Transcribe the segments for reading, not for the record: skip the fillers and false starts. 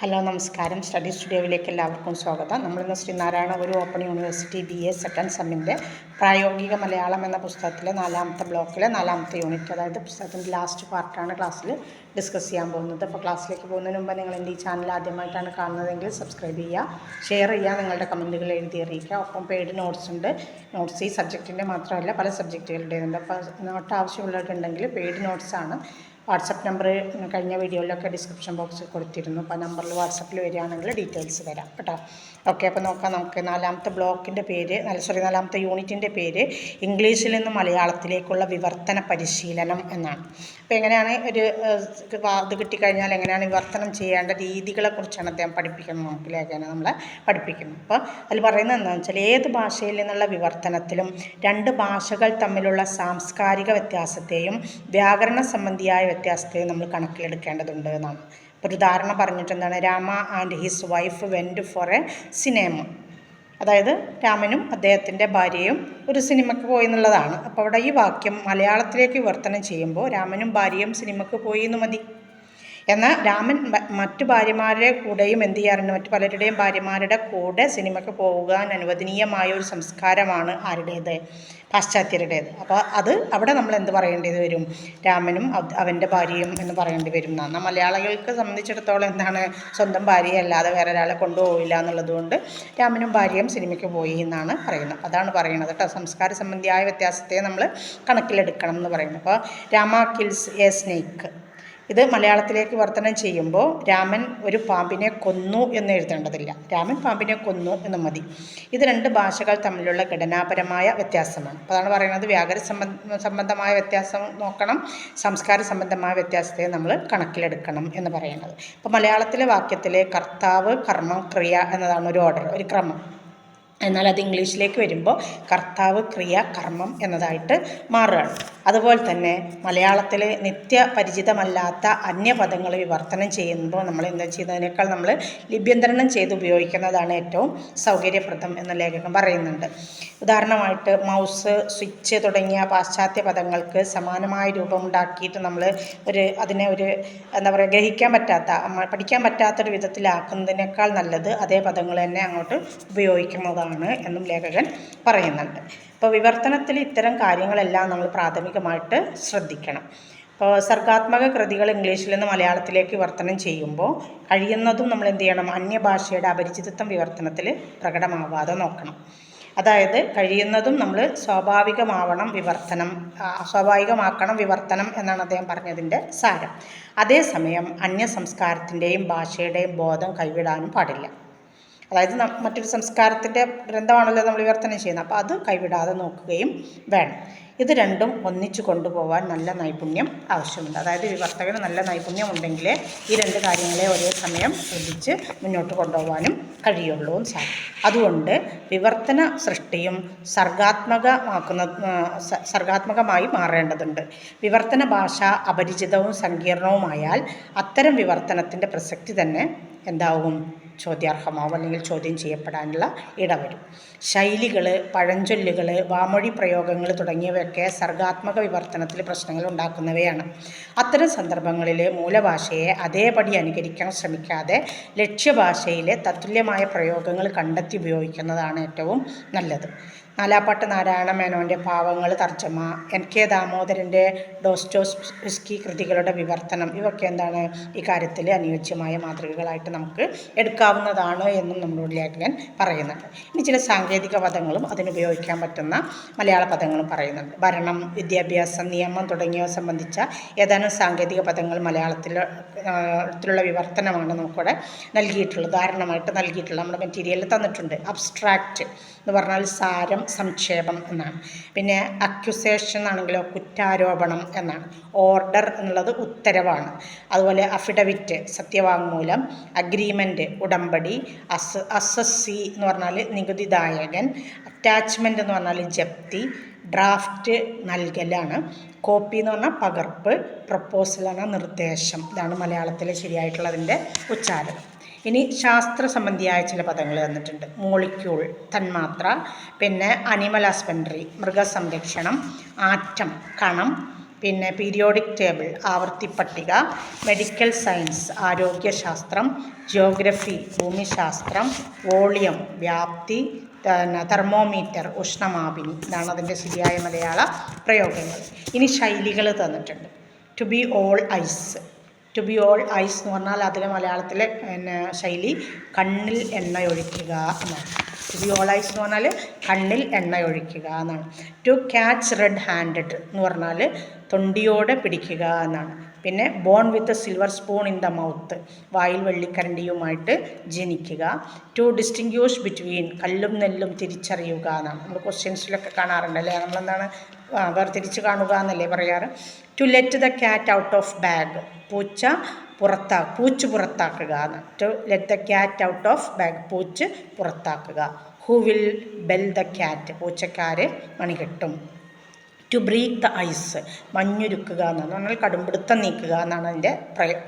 Hello നമസ്കാരം. Study സ്റ്റുഡിയോയിലേക്ക് എല്ലാവർക്കും സ്വാഗതം. നമ്മളിന്ന് ശ്രീനാരായണ ഗുരു ഓപ്പൺ യൂണിവേഴ്സിറ്റി BA സെക്കൻഡ് സെമ്മിൻ്റെ പ്രായോഗിക മലയാളം എന്ന പുസ്തകത്തിലെ 4ാമത്തെ ബ്ലോക്കിലെ 4ാമത്തെ യൂണിറ്റ്, അതായത് പുസ്തകത്തിൻ്റെ ലാസ്റ്റ് പാർട്ടാണ് ക്ലാസ്സിൽ ഡിസ്കസ് ചെയ്യാൻ പോകുന്നത്. അപ്പോൾ ക്ലാസ്സിലേക്ക് പോകുന്നതിന് മുമ്പ് നിങ്ങൾ എൻ്റെ ഈ ചാനൽ ആദ്യമായിട്ടാണ് കാണുന്നതെങ്കിൽ സബ്സ്ക്രൈബ് ചെയ്യുക, ഷെയർ ചെയ്യുക, നിങ്ങളുടെ കമൻറ്റുകൾ എഴുതി അറിയിക്കുക. ഒപ്പം പെയ്ഡ് നോട്ട്സ് ഉണ്ട്. നോട്ട്സ് ഈ സബ്ജക്റ്റിൻ്റെ മാത്രമല്ല പല സബ്ജക്റ്റുകളുടേതുണ്ട്. അപ്പോൾ നോട്ട് ആവശ്യമുള്ളവരുണ്ടെങ്കിൽ പെയ്ഡ് നോട്ട്സാണ്. വാട്സപ്പ് നമ്പർ കഴിഞ്ഞ വീഡിയോയിലൊക്കെ ഡിസ്ക്രിപ്ഷൻ ബോക്സിൽ കൊടുത്തിരുന്നു. അപ്പോൾ നമ്പറിൽ വാട്സപ്പിൽ വരികയാണെങ്കിൽ ഡീറ്റെയിൽസ് തരാം കേട്ടോ. ഓക്കെ, അപ്പോൾ നോക്കാം. നമുക്ക് 4ാമത്തെ ബ്ലോക്കിൻ്റെ പേര് 4ാമത്തെ യൂണിറ്റിൻ്റെ പേര് ഇംഗ്ലീഷിൽ നിന്ന് മലയാളത്തിലേക്കുള്ള വിവർത്തന പരിശീലനം എന്നാണ്. അപ്പോൾ എങ്ങനെയാണ് ഇത് കിട്ടിക്കഴിഞ്ഞാൽ എങ്ങനെയാണ് വിവർത്തനം ചെയ്യേണ്ട രീതികളെക്കുറിച്ചാണ് അദ്ദേഹം പഠിപ്പിക്കുന്നത്. നമുക്ക് ലേഖനം നമ്മളെ പഠിപ്പിക്കുന്നു. അപ്പോൾ അതിൽ പറയുന്നത് എന്താണെന്ന് വെച്ചാൽ, ഏത് ഭാഷയിൽ നിന്നുള്ള വിവർത്തനത്തിലും രണ്ട് ഭാഷകൾ തമ്മിലുള്ള സാംസ്കാരിക വ്യത്യാസത്തെയും വ്യാകരണ സംബന്ധിയായ വ്യത്യാസത്തെയും നമ്മൾ കണക്കിലെടുക്കേണ്ടതുണ്ട് എന്നാണ്. ഒരു ഉദാഹരണം പറഞ്ഞിട്ട് എന്താണ്, Rama and his wife went for a cinema. അതായത് രാമനും അദ്ദേഹത്തിൻ്റെ ഭാര്യയും ഒരു സിനിമയ്ക്ക് പോയി എന്നുള്ളതാണ്. അപ്പോൾ അവിടെ ഈ വാക്യം മലയാളത്തിലേക്ക് വിവർത്തനം ചെയ്യുമ്പോൾ രാമനും ഭാര്യയും സിനിമയ്ക്ക് പോയി എന്ന് മതി. എന്നാൽ രാമൻ മറ്റു ഭാര്യമാരുടെ കൂടെയും എന്ത് ചെയ്യാറുണ്ട്, മറ്റു പലരുടെയും ഭാര്യമാരുടെ കൂടെ സിനിമയ്ക്ക് പോകാൻ അനുവദനീയമായ ഒരു സംസ്കാരമാണ് ആരുടേത്, പാശ്ചാത്യരുടേത്. അപ്പോൾ അത് അവിടെ നമ്മൾ എന്ത് പറയേണ്ടത് വരും, രാമനും അവൻ്റെ ഭാര്യയും എന്ന് പറയേണ്ടി വരും. എന്നാൽ മലയാളികൾക്ക് സംബന്ധിച്ചിടത്തോളം എന്താണ്, സ്വന്തം ഭാര്യയല്ലാതെ വേറെ ഒരാളെ കൊണ്ടുപോകില്ല എന്നുള്ളതുകൊണ്ട് രാമനും ഭാര്യയും സിനിമയ്ക്ക് പോയി എന്നാണ് പറയുന്നത്. അതാണ് പറയുന്നത് കേട്ടോ. സംസ്കാര സംബന്ധിയായ വ്യത്യാസത്തെ നമ്മൾ കണക്കിലെടുക്കണം എന്ന് പറയുന്നത്. അപ്പോൾ രാമ കിൽസ് എ സ്നേക്ക്, ഇത് മലയാളത്തിലേക്ക് വിവർത്തനം ചെയ്യുമ്പോൾ രാമൻ ഒരു പാമ്പിനെ കൊന്നു എന്ന് എഴുതേണ്ടതില്ല, രാമൻ പാമ്പിനെ കൊന്നു എന്ന് മതി. ഇത് രണ്ട് ഭാഷകൾ തമ്മിലുള്ള ഘടനാപരമായ വ്യത്യാസമാണ്. അപ്പോൾ അതാണ് പറയുന്നത്, വ്യാകരണ സംബന്ധമായ വ്യത്യാസം നോക്കണം, സംസ്കാര സംബന്ധമായ വ്യത്യാസത്തെ നമ്മൾ കണക്കിലെടുക്കണം എന്ന് പറയുന്നത്. അപ്പോൾ മലയാളത്തിലെ വാക്യത്തിലെ കർത്താവ്, കർമ്മം, ക്രിയ എന്നതാണ് ഒരു ഓർഡർ, ഒരു ക്രമം. എന്നാൽ അത് ഇംഗ്ലീഷിലേക്ക് വരുമ്പോൾ കർത്താവ്, ക്രിയ, കർമ്മം എന്നതായിട്ട് മാറുകയാണ്. അതുപോലെ തന്നെ മലയാളത്തിൽ നിത്യപരിചിതമല്ലാത്ത അന്യപദങ്ങൾ വിവർത്തനം ചെയ്യുമ്പോൾ നമ്മൾ എന്താ ചെയ്യുന്നതിനേക്കാൾ നമ്മൾ ലിപ്യന്തരണം ചെയ്ത് ഉപയോഗിക്കുന്നതാണ് ഏറ്റവും സൗകര്യപ്രദം എന്ന് ലേഖകൻ പറയുന്നുണ്ട്. ഉദാഹരണമായിട്ട് മൗസ്, സ്വിച്ച് തുടങ്ങിയ പാശ്ചാത്യ പദങ്ങൾക്ക് സമാനമായ രൂപമുണ്ടാക്കിയിട്ട് നമ്മൾ അതിനെ എന്താ പറയുക, ഗ്രഹിക്കാൻ പറ്റാത്ത, പഠിക്കാൻ പറ്റാത്തൊരു വിധത്തിലാക്കുന്നതിനേക്കാൾ നല്ലത് അതേ പദങ്ങൾ തന്നെ അങ്ങോട്ട് ഉപയോഗിക്കുന്നതാണ് എന്നും ലേഖകൻ പറയുന്നുണ്ട്. അപ്പോൾ വിവർത്തനത്തിൽ ഇത്തരം കാര്യങ്ങളെല്ലാം നമ്മൾ പ്രാഥമികമായിട്ട് ശ്രദ്ധിക്കണം. അപ്പോൾ സർഗാത്മക കൃതികൾ ഇംഗ്ലീഷിൽ നിന്ന് മലയാളത്തിലേക്ക് വിവർത്തനം ചെയ്യുമ്പോൾ കഴിയുന്നതും നമ്മൾ എന്ത് ചെയ്യണം, അന്യഭാഷയുടെ അപരിചിതത്വം വിവർത്തനത്തിൽ പ്രകടമാവാതെ നോക്കണം. അതായത് കഴിയുന്നതും നമ്മൾ സ്വാഭാവികമാക്കണം വിവർത്തനം എന്നാണ് അദ്ദേഹം പറഞ്ഞതിൻ്റെ സാരം. അതേസമയം അന്യ സംസ്കാരത്തിൻ്റെയും ഭാഷയുടെയും ബോധം കൈവിടാനും പാടില്ല. അതായത് മറ്റൊരു സംസ്കാരത്തിൻ്റെ ഗ്രന്ഥമാണല്ലോ നമ്മൾ വിവർത്തനം ചെയ്യുന്നത്, അപ്പോൾ അത് കൈവിടാതെ നോക്കുകയും വേണം. ഇത് രണ്ടും ഒന്നിച്ചു കൊണ്ടുപോകാൻ നല്ല നൈപുണ്യം ആവശ്യമുണ്ട്. അതായത് വിവർത്തകന് നല്ല നൈപുണ്യം ഉണ്ടെങ്കിലേ ഈ രണ്ട് കാര്യങ്ങളെ ഒരേ സമയം ശ്രദ്ധിച്ച് മുന്നോട്ട് കൊണ്ടുപോകാനും കഴിയുള്ളൂ സാർ. അതുകൊണ്ട് വിവർത്തന സൃഷ്ടിയും സർഗാത്മകമായി മാറേണ്ടതുണ്ട്. വിവർത്തന ഭാഷ അപരിചിതവും സങ്കീർണവുമായാൽ അത്തരം വിവർത്തനത്തിൻ്റെ പ്രസക്തി തന്നെ എന്താവും, ചോദ്യാർഹമാവും, അല്ലെങ്കിൽ ചോദ്യം ചെയ്യപ്പെടാനുള്ള ഇടവരും. ശൈലികൾ, പഴഞ്ചൊല്ലുകൾ, വാമൊഴി പ്രയോഗങ്ങൾ തുടങ്ങിയവയൊക്കെ സർഗാത്മക വിവർത്തനത്തിൽ പ്രശ്നങ്ങൾ ഉണ്ടാക്കുന്നവയാണ്. അത്തരം സന്ദർഭങ്ങളിൽ മൂലഭാഷയെ അതേപടി അനുകരിക്കാൻ ശ്രമിക്കാതെ ലക്ഷ്യഭാഷയിലെ തത്തുല്യമായ പ്രയോഗങ്ങൾ കണ്ടെത്തി ഉപയോഗിക്കുന്നതാണ് ഏറ്റവും നല്ലത്. നാലാപ്പാട്ട് നാരായണ മേനോൻ്റെ പാവങ്ങൾ തർജ്ജമ, NK ദാമോദരൻ്റെ ഡോസ്റ്റോവ്സ്കി കൃതികളുടെ വിവർത്തനം, ഇവയൊക്കെ എന്താണ് ഈ കാര്യത്തിൽ അനുയോജ്യമായ മാതൃകകളായിട്ട് നമുക്ക് എടുക്കാവുന്നതാണ് എന്നും നമ്മളോട് ലേഖകൻ പറയുന്നുണ്ട്. ഇനി ചില സാങ്കേതിക പദങ്ങളും അതിനുപയോഗിക്കാൻ പറ്റുന്ന മലയാള പദങ്ങളും പറയുന്നുണ്ട്. ഭരണം, വിദ്യാഭ്യാസം, നിയമം തുടങ്ങിയവ സംബന്ധിച്ച ഏതാനും സാങ്കേതിക പദങ്ങൾ മലയാളത്തിലുള്ള വിവർത്തനമാണ് നമുക്കിവിടെ നൽകിയിട്ടുള്ളത്, ഉദാഹരണമായിട്ട് നൽകിയിട്ടുള്ളത് നമ്മുടെ മെറ്റീരിയലിൽ തന്നിട്ടുണ്ട്. അബ്സ്ട്രാക്റ്റ് എന്ന് പറഞ്ഞാൽ സാരം, സംക്ഷേപം എന്നാണ്. പിന്നെ അക്യുസേഷൻ ആണെങ്കിലോ കുറ്റാരോപണം എന്നാണ്. ഓർഡർ എന്നുള്ളത് ഉത്തരവാണ്. അതുപോലെ അഫിഡവിറ്റ് സത്യവാങ്മൂലം, അഗ്രീമെൻറ്റ് ഉടമ്പടി, അസസ്സി എന്ന് പറഞ്ഞാൽ നികുതിദായകൻ, അറ്റാച്ച്മെൻറ്റ് എന്ന് പറഞ്ഞാൽ ജപ്തി, ഡ്രാഫ്റ്റ് നൽകലാണ്, കോപ്പി എന്ന് പറഞ്ഞാൽ പകർപ്പ്, പ്രപ്പോസലാണ് നിർദ്ദേശം. ഇതാണ് മലയാളത്തിലെ ശരിയായിട്ടുള്ളതിൻ്റെ ഉച്ചാരണം. ഇനി ശാസ്ത്ര സംബന്ധിയായ ചില പദങ്ങൾ തന്നിട്ടുണ്ട്. മോളിക്യൂൾ തന്മാത്ര, പിന്നെ അനിമൽ ഹസ്ബൻഡറി മൃഗസംരക്ഷണം, ആറ്റം കണം, പിന്നെ പീരിയോഡിക് ടേബിൾ ആവർത്തി പട്ടിക, മെഡിക്കൽ സയൻസ് ആരോഗ്യശാസ്ത്രം, ജിയോഗ്രഫി ഭൂമിശാസ്ത്രം, വോളിയം വ്യാപ്തി, തെർമോമീറ്റർ ഉഷ്ണമാപിനി. ഇതാണ് അതിൻ്റെ ശരിയായ മലയാള പ്രയോഗങ്ങൾ. ഇനി ശൈലികൾ തന്നിട്ടുണ്ട്. To be all eyes. To be all eyes എന്ന് പറഞ്ഞാൽ അതിലെ മലയാളത്തിലെ ശൈലി കണ്ണിൽ എണ്ണയൊഴിക്കുക എന്നാണ്. ടു ബി ഓൾ ഐസ് എന്ന് പറഞ്ഞാൽ കണ്ണിൽ എണ്ണയൊഴിക്കുക എന്നാണ്. ടു ക്യാച്ച് റെഡ് ഹാൻഡഡ് എന്ന് പറഞ്ഞാൽ തൊണ്ടിയോടെ പിടിക്കുക എന്നാണ്. പിന്നെ bone with silver spoon in the mouth, വായിൽ വെള്ളിക്കരണ്ടിയുമായിട്ട് ജനിക്കുക. ടു ഡിസ്റ്റിങ്ക്യൂഷ് ബിറ്റ്വീൻ, കല്ലും നെല്ലും തിരിച്ചറിയുക എന്നാണ്. നമ്മൾ ക്വസ്റ്റ്യൻസിലൊക്കെ കാണാറുണ്ട് അല്ലേ, നമ്മളെന്താണ് വേർതിരിച്ച് കാണുക എന്നല്ലേ പറയാറ്. To let the cat out of bag, പൂച്ച് പുറത്താക്കുക എന്നാണ്. To let the cat out of bag, പൂച്ച് പുറത്താക്കുക. Who will bell the cat, പൂച്ചക്കാര് മണികെട്ടും. ടു ബ്രേക്ക് ദ ഐസ്, മഞ്ഞുരുക്കുക എന്നാണ് പറഞ്ഞാൽ കടുംപിടുത്തം നീക്കുക എന്നാണ് അതിൻ്റെ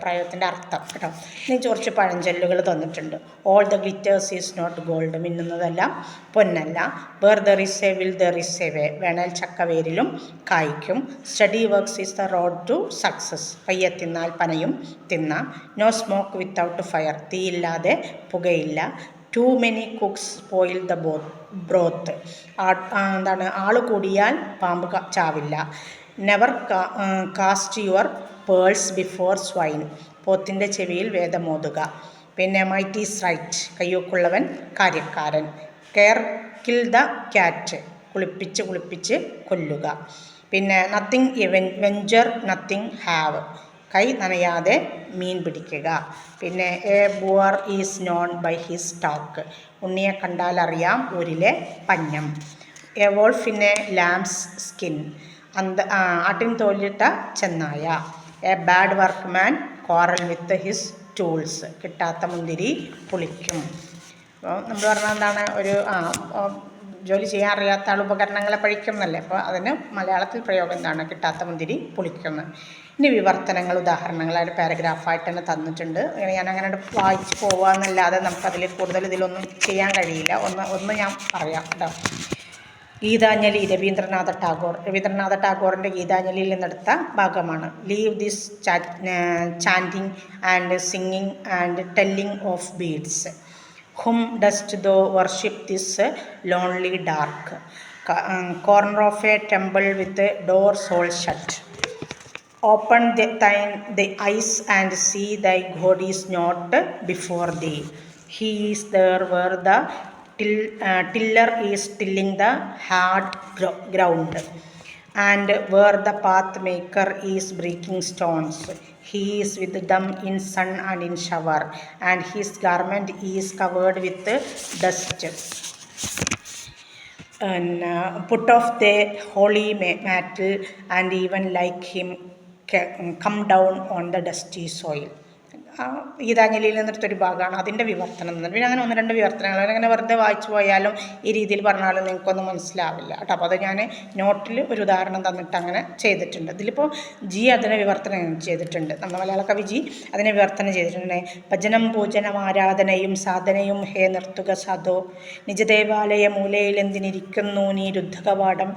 പ്രയോഗത്തിൻ്റെ അർത്ഥം കേട്ടോ. ഇനി കുറച്ച് പഴഞ്ചൊല്ലുകൾ തന്നിട്ടുണ്ട്. All the glitters is not gold, മിന്നുന്നതെല്ലാം പൊന്നല്ല. Where there is a will there is a way, വേണേൽ ചക്കവേരിലും കായ്ക്കും. Study works is the road to success, പയ്യെ തിന്നാൽ പനയും തിന്നാം. നോ സ്മോക്ക് വിത്തൗട്ട് ഫയർ, തീയില്ലാതെ പുകയില്ല. Too many cooks spoil the broth, എന്താണ് ആൾ കൂടിയാൽ പാമ്പ് ചാവില്ല. Never cast your pearls before swine, പോത്തിൻ്റെ ചെവിയിൽ വേദമോതുക. പിന്നെ മൈറ്റ് ഈസ് റൈറ്റ്, കയ്യൊക്കുള്ളവൻ കാര്യക്കാരൻ. കെയർ കിൽ ദ ക്യാറ്റ്, കുളിപ്പിച്ച് കൊല്ലുക. പിന്നെ നത്തിങ് വെഞ്ചർ നത്തിങ് ഹാവ്, കൈ നനയാതെ മീൻ പിടിക്കുക. പിന്നെ a boor is known by his talk, ഉണ്ണിയെ കണ്ടാൽ അറിയാം ഊരിലെ പഞ്ഞം. A wolf in a lamb's skin, ആട്ടിൻ തോലിട്ട ചെന്നായ. A bad workman quarrel with his tools, കിട്ടാത്ത മുന്തിരി പുളിക്കും. അപ്പോൾ നമ്മൾ പറഞ്ഞാൽ എന്താണ്, ഒരു ജോലി ചെയ്യാൻ അറിയാത്ത ആൾ ഉപകരണങ്ങളെ പഴിക്കും എന്നല്ലേ. അപ്പോൾ അതിന് മലയാളത്തിൽ പ്രയോഗം എന്താണ്, കിട്ടാത്ത മുന്തിരി പുളിക്കുന്നു. ഇനി വിവർത്തനങ്ങൾ ഉദാഹരണങ്ങളായിട്ട് പാരഗ്രാഫായിട്ട് തന്നെ തന്നിട്ടുണ്ട്. ഞാൻ അങ്ങനെ വായിച്ച് പോവാന്നല്ലാതെ നമുക്കതിൽ കൂടുതൽ ഇതിലൊന്നും ചെയ്യാൻ കഴിയില്ല. ഒന്ന് ഞാൻ പറയാം കേട്ടോ. ഗീതാഞ്ജലി രവീന്ദ്രനാഥ ടാഗോറിൻ്റെ ഗീതാഞ്ജലിയിൽ നിന്നെടുത്ത ഭാഗമാണ്. Leave this chanting and singing and telling of beads. Whom dost thou worship this lonely dark? Corner of a temple with the doors all shut. Open thy eyes and see thy God is not before thee. He is there where the tiller is tilling the hard ground, and where the pathmaker is breaking stones. He is with them in sun and in shower, and his garment is covered with dust. And put off the holy mantle, and even like him come down on the dusty soil. ഗീതാഞ്ജലിയിൽ നിന്നെടുത്തൊരു ഭാഗമാണ്. അതിൻ്റെ വിവർത്തനം തന്നെ. പിന്നെ അങ്ങനെ ഒന്ന് രണ്ട് വിവർത്തനങ്ങൾ അങ്ങനെ വെറുതെ വായിച്ചു പോയാലും ഈ രീതിയിൽ പറഞ്ഞാലും നിങ്ങൾക്കൊന്നും മനസ്സിലാവില്ല കേട്ടോ. അപ്പോൾ അത് ഞാൻ നോട്ടിൽ ഒരു ഉദാഹരണം തന്നിട്ട് അങ്ങനെ ചെയ്തിട്ടുണ്ട്. ഇതിലിപ്പോൾ ജി അതിനെ വിവർത്തനം ചെയ്തിട്ടുണ്ട്. നമ്മുടെ മലയാള കവി ജി അതിനെ വിവർത്തനം ചെയ്തിട്ടുണ്ട്. ഭജനം പൂജനം ആരാധനയും സാധനയും ഹേ നിർത്തുക സാധോ, നിജദേവാലയ മൂലയിൽ എന്തിനിരിക്കുന്നു നീ രുദ്ധകവാടം.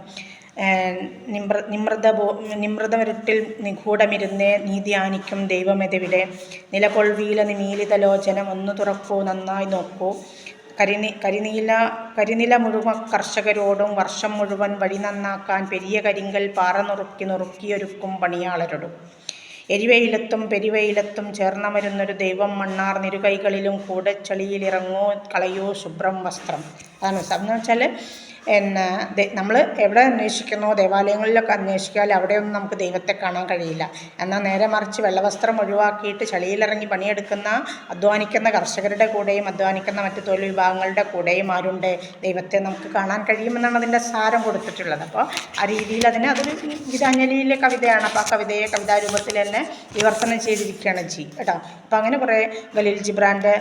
നിമൃതമരുട്ടിൽ നിഗൂഢമിരുന്നേ നീ ധ്യാനിക്കും ദൈവമെതെവിടെ. നിലകൊൾവീല നിമീലിതലോചനം ഒന്ന് തുറക്കൂ നന്നായി നോക്കൂ. കരിനില മുഴുവൻ കർഷകരോടും വർഷം മുഴുവൻ വഴി നന്നാക്കാൻ പെരിയ കരിങ്കൽ പാറ നുറുക്കിയൊരുക്കും പണിയാളരോടും. എരിവയിലത്തും പെരുവയിലത്തും ചേർന്നമരുന്നൊരു ദൈവം മണ്ണാർ നിരുകൈകളിലും കൂടെ ചളിയിലിറങ്ങൂ കളയൂ ശുഭ്രം വസ്ത്രം. അതാണ് എന്ന് വെച്ചാൽ നമ്മൾ എവിടെ അന്വേഷിക്കുന്നോ ദേവാലയങ്ങളിലൊക്കെ അന്വേഷിക്കാൽ അവിടെയൊന്നും നമുക്ക് ദൈവത്തെ കാണാൻ കഴിയില്ല. എന്നാൽ നേരെ മറിച്ച് വെള്ളവസ്ത്രം ഒഴിവാക്കിയിട്ട് ചളിയിലിറങ്ങി പണിയെടുക്കുന്ന അധ്വാനിക്കുന്ന കർഷകരുടെ കൂടെയും അധ്വാനിക്കുന്ന മറ്റ് തൊഴിൽ വിഭാഗങ്ങളുടെ കൂടെയും ആരുണ്ട്, ദൈവത്തെ നമുക്ക് കാണാൻ കഴിയുമെന്നാണ് അതിൻ്റെ സാരം കൊടുത്തിട്ടുള്ളത്. അപ്പോൾ ആ രീതിയിൽ അതൊരു ഗീതാഞ്ജലിയിലെ കവിതയാണ്. അപ്പോൾ ആ കവിതയെ കവിതാരൂപത്തിൽ തന്നെ വിവർത്തനം ചെയ്തിരിക്കുകയാണ് ജി കേട്ടോ. അപ്പോൾ അങ്ങനെ കുറേ ഖലീൽ ജിബ്രാൻ്റെ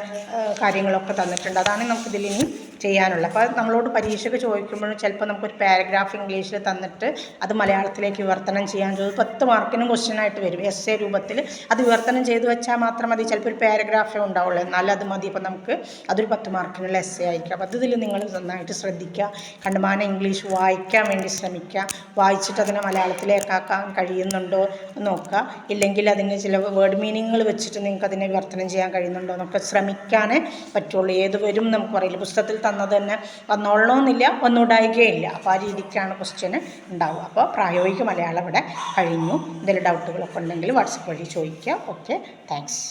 കാര്യങ്ങളൊക്കെ തന്നിട്ടുണ്ട്. അതാണ് നമുക്കിതിലിനി ചെയ്യാനുള്ള. അപ്പോൾ നമ്മളോട് പരീക്ഷയ്ക്ക് ചോദിക്കുമ്പോഴും ചിലപ്പോൾ നമുക്കൊരു പാരഗ്രാഫ് ഇംഗ്ലീഷിൽ തന്നിട്ട് അത് മലയാളത്തിലേക്ക് വിവർത്തനം ചെയ്യാൻ ചോദിക്കും. 10 മാർക്കിനും ക്വസ്റ്റ്യനായിട്ട് വരും. എസ്സേ രൂപത്തിൽ അത് വിവർത്തനം ചെയ്ത് വെച്ചാൽ മാത്രം മതി. ചിലപ്പോൾ ഒരു പാരഗ്രാഫേ ഉണ്ടാവുള്ളൂ, എന്നാലും അത് മതി. അപ്പോൾ നമുക്ക് അതൊരു 10 മാർക്കിനുള്ള എസ്സേ ആയിരിക്കും. അപ്പോൾ ഇതിൽ നിങ്ങൾ നന്നായിട്ട് ശ്രദ്ധിക്കുക. കണ്ടമാനം ഇംഗ്ലീഷ് വായിക്കാൻ വേണ്ടി ശ്രമിക്കുക. വായിച്ചിട്ട് അതിനെ മലയാളത്തിലേക്കാക്കാൻ കഴിയുന്നുണ്ടോ നോക്കുക. ഇല്ലെങ്കിൽ അതിന് ചില വേർഡ് മീനിങ്ങുകൾ വെച്ചിട്ട് നിങ്ങൾക്ക് അതിനെ വിവർത്തനം ചെയ്യാൻ കഴിയുന്നുണ്ടോ എന്നൊക്കെ ശ്രമിക്കാനേ പറ്റുള്ളൂ. ഏത് വരും നമുക്ക് പറയില്ല. പുസ്തകത്തിൽ തന്നത് തന്നെ വന്നോളണമെന്നില്ല, വന്നുണ്ടാകുകയില്ല. അപ്പോൾ ആ രീതിക്കാണ് ക്വസ്റ്റ്യന് ഉണ്ടാവുക. അപ്പോൾ പ്രായോഗിക മലയാളം ഇവിടെ കഴിഞ്ഞു. എന്തെങ്കിലും ഡൗട്ടുകളൊക്കെ ഉണ്ടെങ്കിൽ വാട്സപ്പ് വഴി ചോദിക്കുക. Okay, thanks.